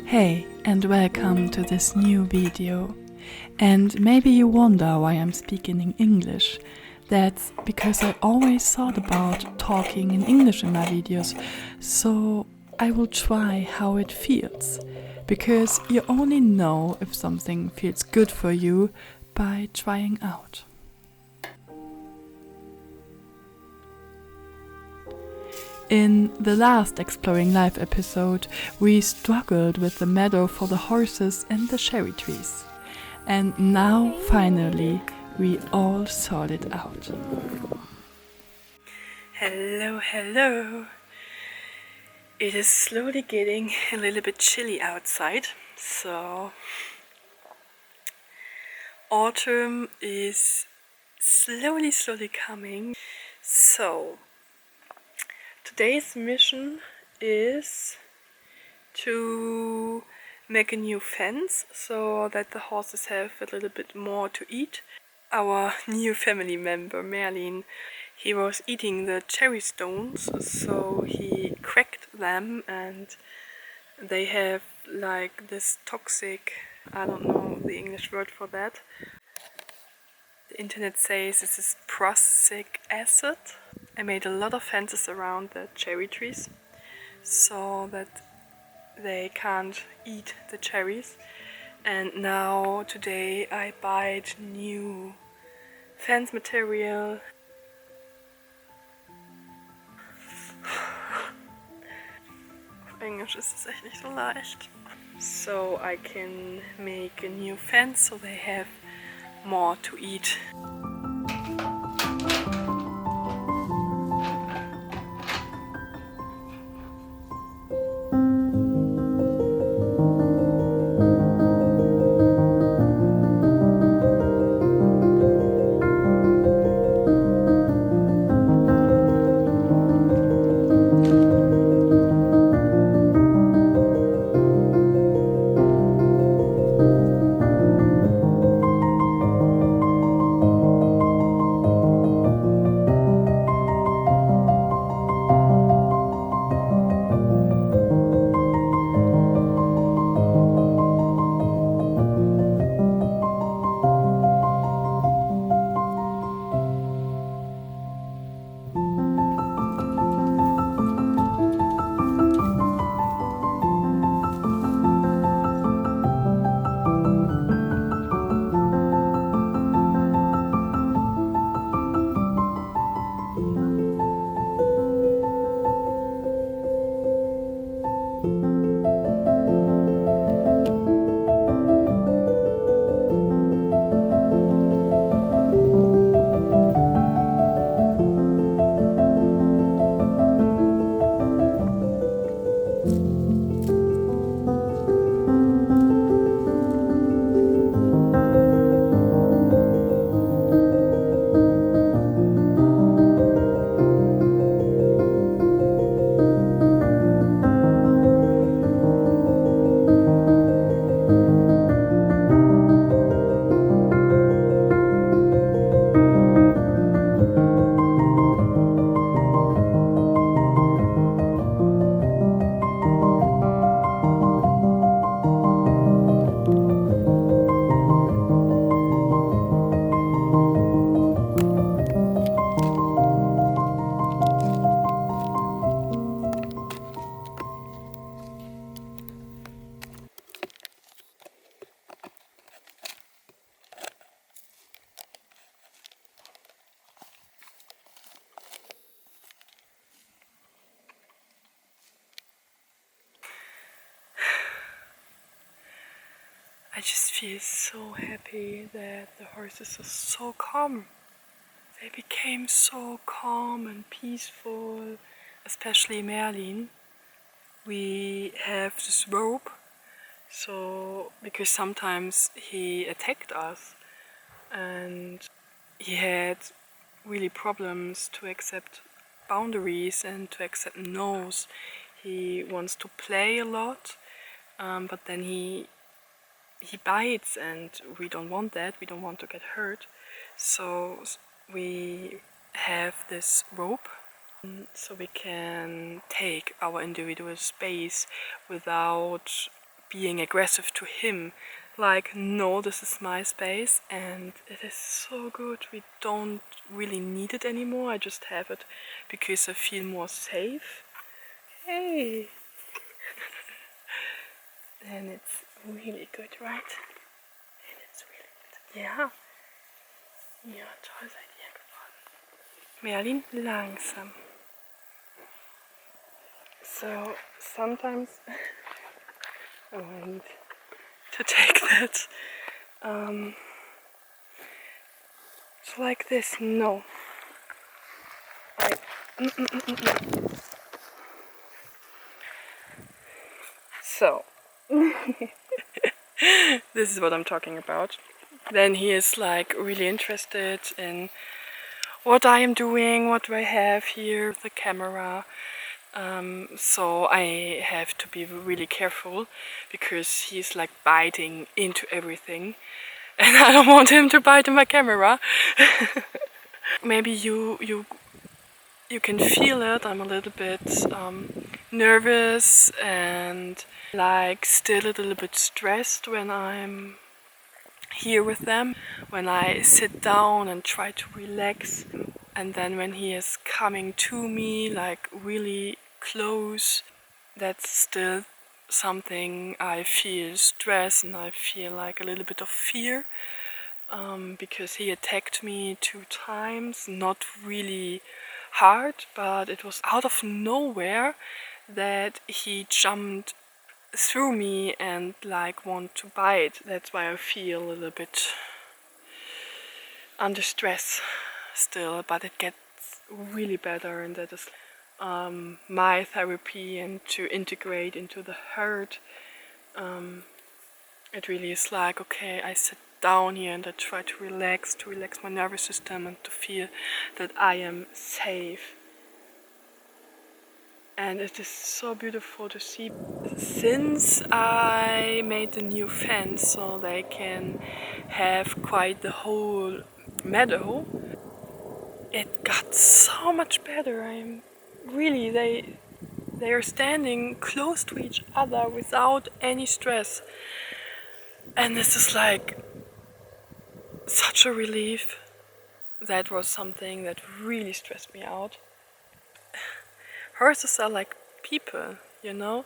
Hey, and welcome to this new video. And maybe you wonder why I'm speaking in English. That's because I always thought about talking in English in my videos, so I will try how it feels. Because you only know if something feels good for you by trying out. In the last Exploring Life episode, we struggled with the meadow for the horses and the cherry trees. And now, finally, we all sought it out. Hello, hello! It is slowly getting a little bit chilly outside, so autumn is slowly coming. So, today's mission is to make a new fence so that the horses have a little bit more to eat. Our new family member, Merlin, he was eating the cherry stones, so he cracked them and they have like this toxic, I don't know the English word for that. The internet says this is prussic acid. I made a lot of fences around the cherry trees so that they can't eat the cherries. And now today I bought new fence material. Auf Englisch ist es echt nicht so leicht. So I can make a new fence so they have more to eat. I just feel so happy that the horses are so calm. They became so calm and peaceful, especially Merlin. We have this rope, so because sometimes he attacked us and he had really problems to accept boundaries and to accept no's. He wants to play a lot, but then he bites and we don't want that, we don't want to get hurt. So we have this rope so we can take our individual space without being aggressive to him. Like, no, this is my space and it is so good. We don't really need it anymore. I just have it because I feel more safe. Hey! And it's really good, right? And it's really good. Ja. Ja, toll seid ihr geworden. Merlin, langsam. So, sometimes oh, I need to take that. It's like this. No. So, this is what I'm talking about. Then he is like really interested in what I am doing, what I have here, the camera. So I have to be really careful because he's like biting into everything and I don't want him to bite in my camera. Maybe you can feel it. I'm a little bit nervous and like still a little bit stressed when I'm here with them, when I sit down and try to relax, and then when he is coming to me like really close, that's still something I feel stress and I feel like a little bit of fear, because he attacked me 2 times, not really hard, but it was out of nowhere that he jumped through me and like want to bite. That's why I feel a little bit under stress still, but it gets really better, and that is my therapy, and to integrate into the herd. It really is like, okay, I sit down here and I try to relax my nervous system and to feel that I am safe. And it is so beautiful to see. Since I made the new fence so they can have quite the whole meadow, it got so much better. I'm really, they are standing close to each other without any stress. And this is like such a relief. That was something that really stressed me out. Horses are like people, you know?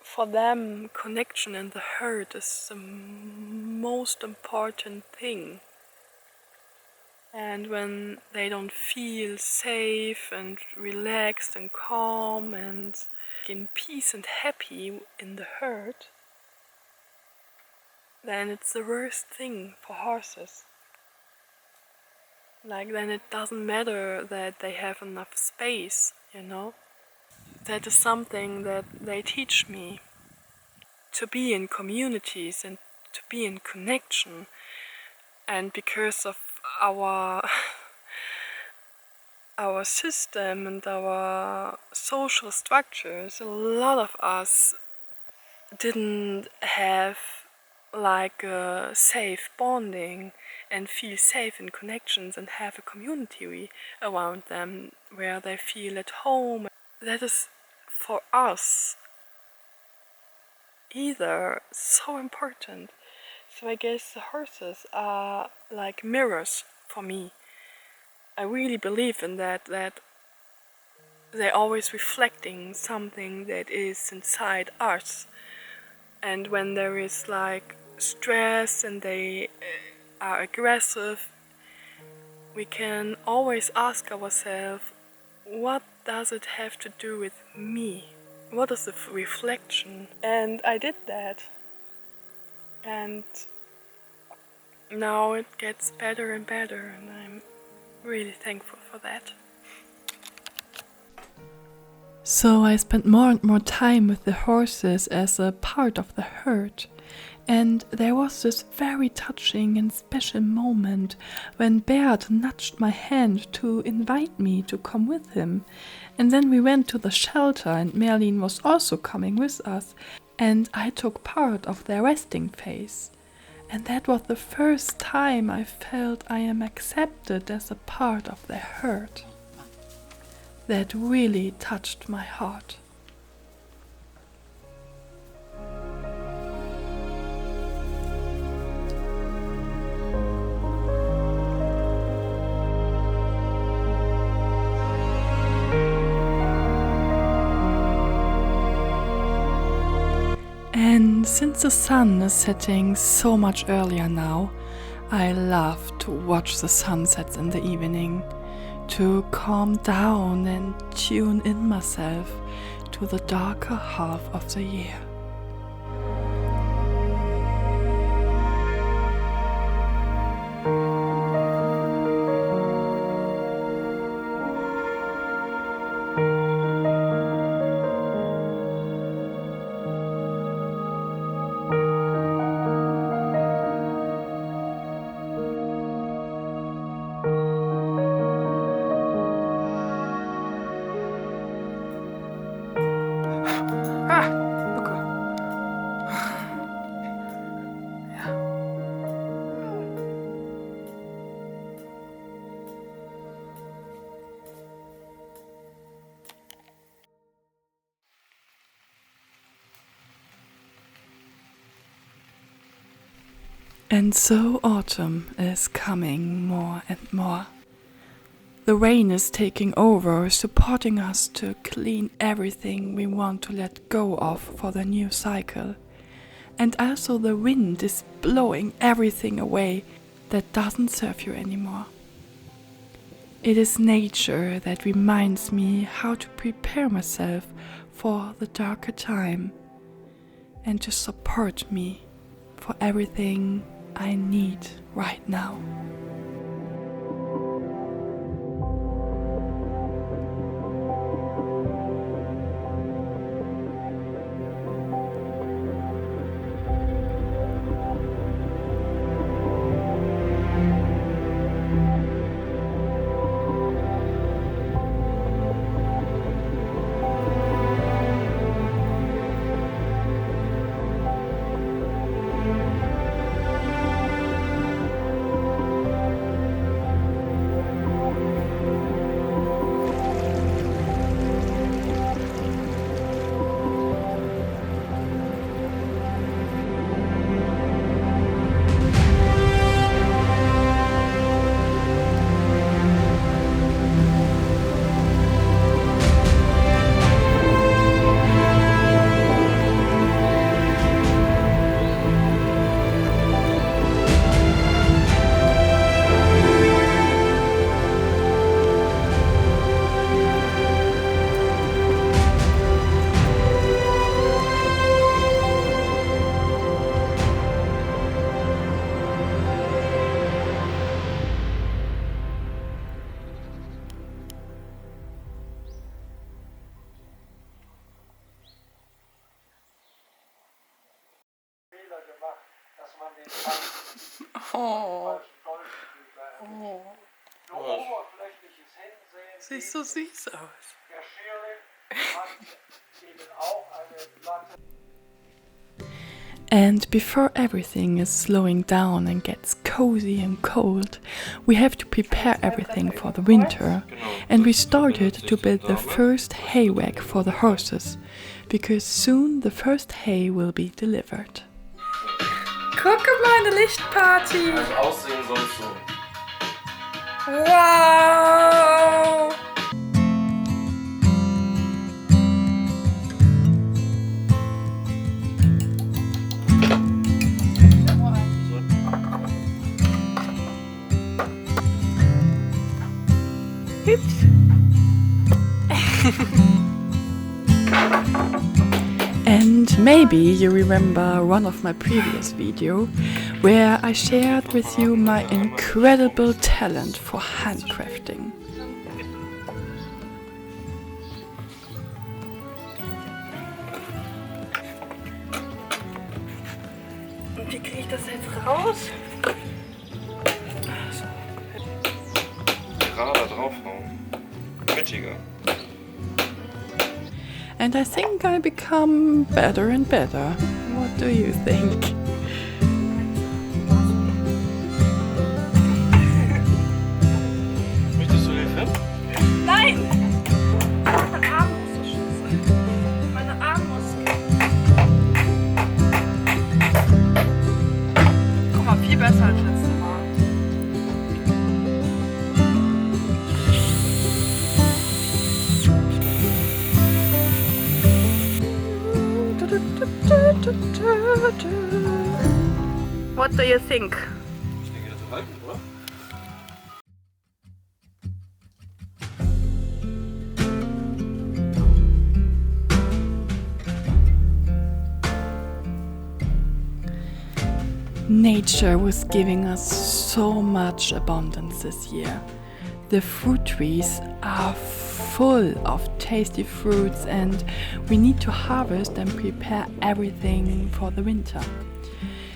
For them, connection in the herd is the most important thing. And when they don't feel safe and relaxed and calm and in peace and happy in the herd, then it's the worst thing for horses. Like, then it doesn't matter that they have enough space, you know? That is something that they teach me. To be in communities and to be in connection. And because of our our system and our social structures, a lot of us didn't have like a safe bonding and feel safe in connections and have a community around them where they feel at home. That is for us either so important. So I guess the horses are like mirrors for me. I really believe in that they're always reflecting something that is inside us. And when there is like stress and they are aggressive, we can always ask ourselves, what does it have to do with me? What is the reflection? And I did that. And now it gets better and better, and I'm really thankful for that. So I spent more and more time with the horses as a part of the herd. And there was this very touching and special moment when Bert nudged my hand to invite me to come with him. And then we went to the shelter and Merlin was also coming with us. And I took part of their resting phase. And that was the first time I felt I am accepted as a part of their herd. That really touched my heart. And since the sun is setting so much earlier now, I love to watch the sunsets in the evening, to calm down and tune in myself to the darker half of the year. And so autumn is coming more and more. The rain is taking over, supporting us to clean everything we want to let go of for the new cycle. And also the wind is blowing everything away that doesn't serve you anymore. It is nature that reminds me how to prepare myself for the darker time and to support me for everything I need right now. Oh. Oh. Sieht so süß aus. And before everything is slowing down and gets cozy and cold, we have to prepare everything for the winter. And we started to build the first hay rack for the horses, because soon the first hay will be delivered. Gucke mal, eine Lichtparty! Also aussehen sollst du. Wow! Oops. And maybe you remember one of my previous videos where I shared with you my incredible talent for handcrafting. Und wie kriege ich das jetzt raus? Gerade da draufhauen. Mittiger. And I think I become better and better. What do you think? Möchtest du Hilfe? Nein! Mein Arm muss so scheiße. Meine Armmuskeln. Guck mal, viel besser als letztes Mal. What do you think? Ich denke, das ist halten, oder? Nature was giving us so much abundance this year. The fruit trees are full of tasty fruits and we need to harvest and prepare everything for the winter.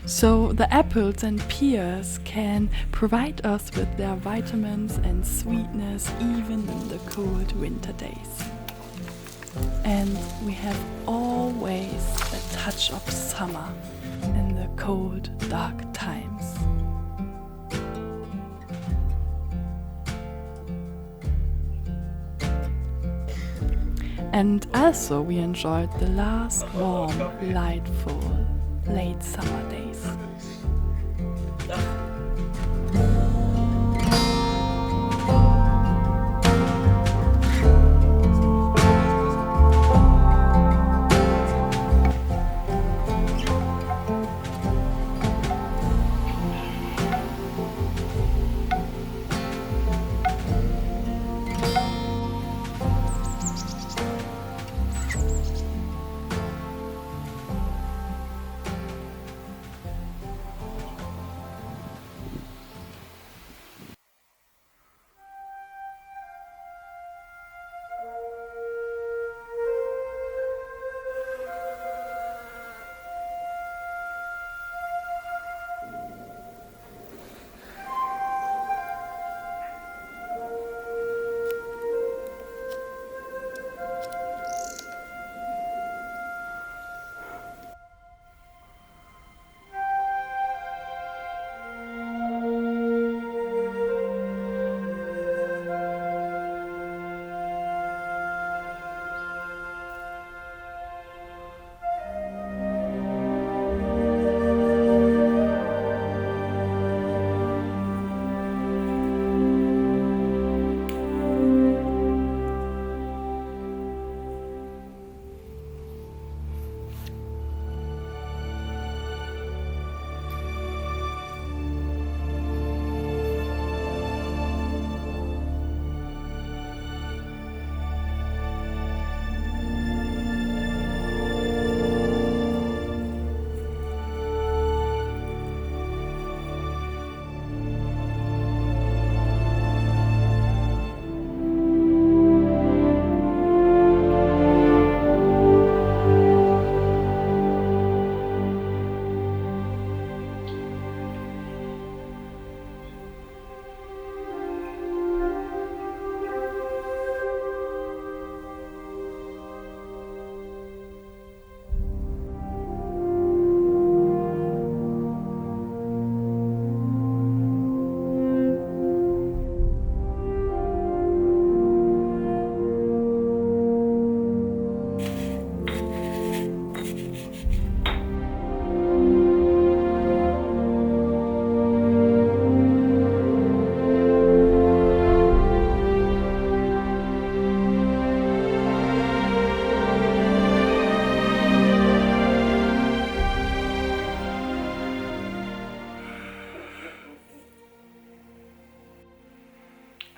So the apples and pears can provide us with their vitamins and sweetness even in the cold winter days. And we have always a touch of summer in the cold, dark times. And also we enjoyed the last warm, lightful, late summer days.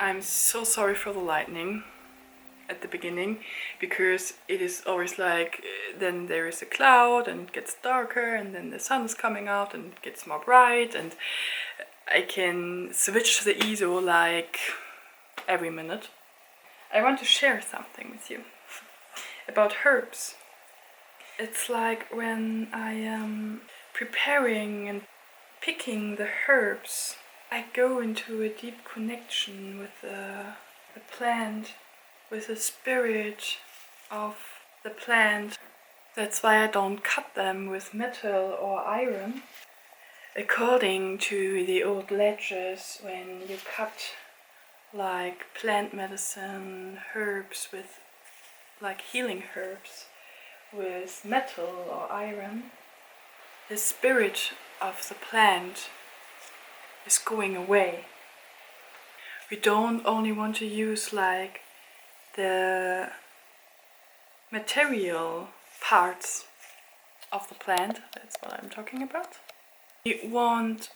I'm so sorry for the lightning at the beginning, because it is always like then there is a cloud and it gets darker and then the sun is coming out and it gets more bright, and I can switch the ISO like every minute. I want to share something with you about herbs. It's like when I am preparing and picking the herbs, I go into a deep connection with the plant, with the spirit of the plant. That's why I don't cut them with metal or iron. According to the old legends, when you cut like plant medicine, herbs with like healing herbs with metal or iron, the spirit of the plant is going away. We don't only want to use like the material parts, of the plant. That's what I'm talking about. We want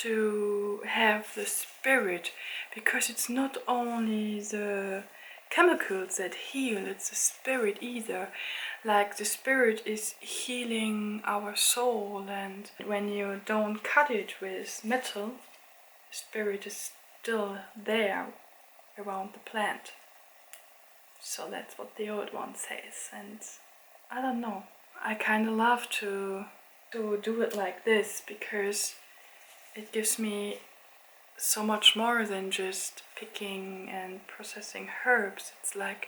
to have the spirit, because it's not only the chemicals that heal, it's the spirit either. Like the spirit is healing our soul, and when you don't cut it with metal, the spirit is still there around the plant. So that's what the old one says, and I don't know. I kind of love to do it like this, because it gives me so much more than just picking and processing herbs. It's like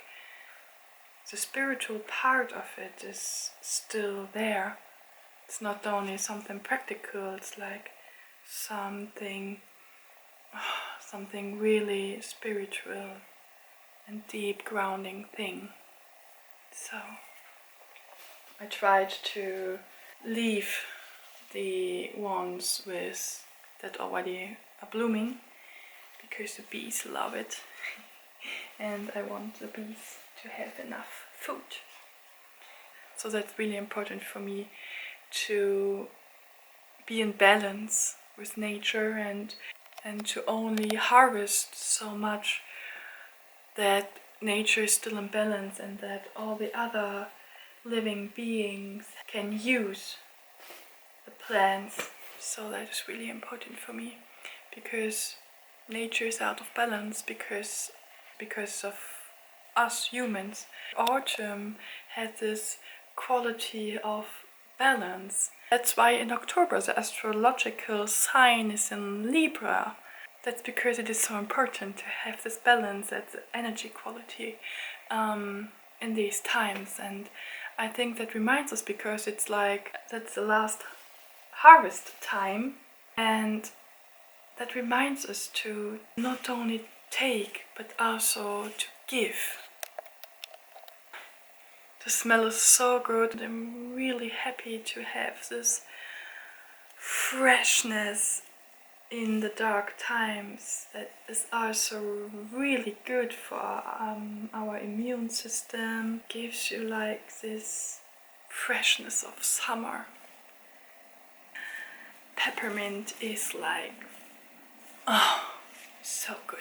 the spiritual part of it is still there. It's not only something practical, it's like something really spiritual and deep grounding thing. So I tried to leave the ones with that already are blooming, because the bees love it and I want the bees to have enough food. So that's really important for me, to be in balance with nature and to only harvest so much that nature is still in balance and that all the other living beings can use the plants. So that is really important for me, because nature is out of balance because of us humans. Autumn had this quality of balance. That's why in October the astrological sign is in Libra. That's because it is so important to have this balance, that energy quality in these times. And I think that reminds us, because it's like that's the last harvest time, and that reminds us to not only take but also to give. The smell is so good. I'm really happy to have this freshness in the dark times that is also really good for our immune system. Gives you like this freshness of summer. Peppermint is like, oh, so good.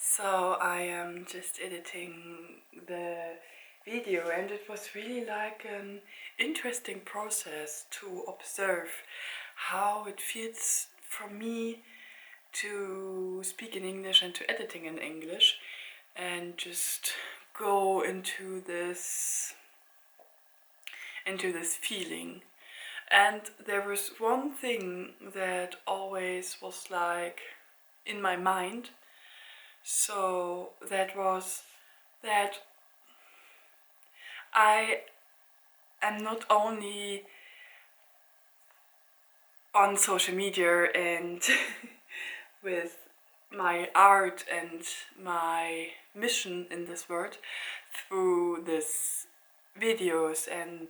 So I am just editing the video, and it was really like an interesting process to observe how it feels for me to speak in English and to editing in English, and just go into this feeling. And there was one thing that always was like in my mind. So that was that I am not only on social media and with my art and my mission in this world through these videos and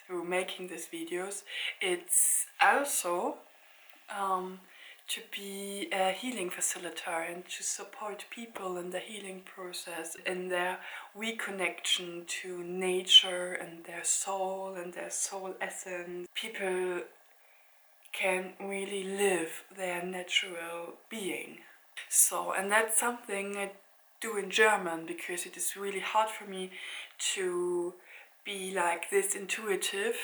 through making these videos, it's also to be a healing facilitator and to support people in the healing process, in their reconnection to nature and their soul essence. People can really live their natural being. So, and that's something I do in German, because it is really hard for me to be like this intuitive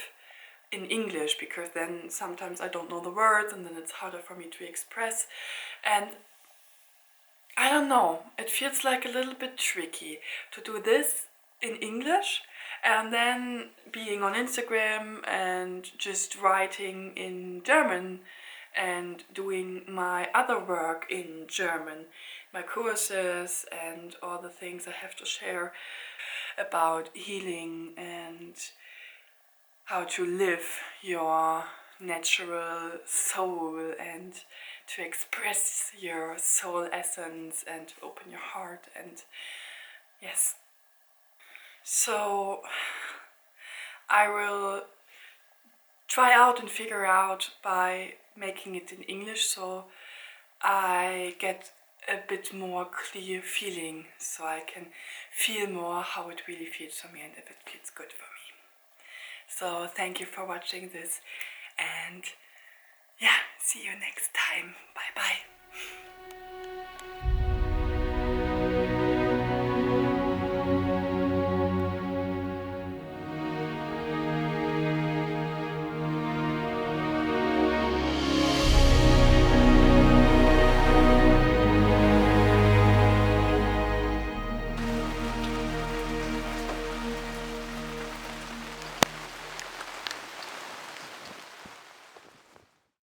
in English, because then sometimes I don't know the words and then it's harder for me to express. And I don't know, it feels like a little bit tricky to do this in English and then being on Instagram and just writing in German and doing my other work in German, my courses and all the things I have to share about healing and how to live your natural soul and to express your soul essence and to open your heart. And yes, so I will try out and figure out by making it in English, so I get a bit more clear feeling, so I can feel more how it really feels for me and if it feels good for me. So thank you for watching this, and yeah, see you next time. Bye bye.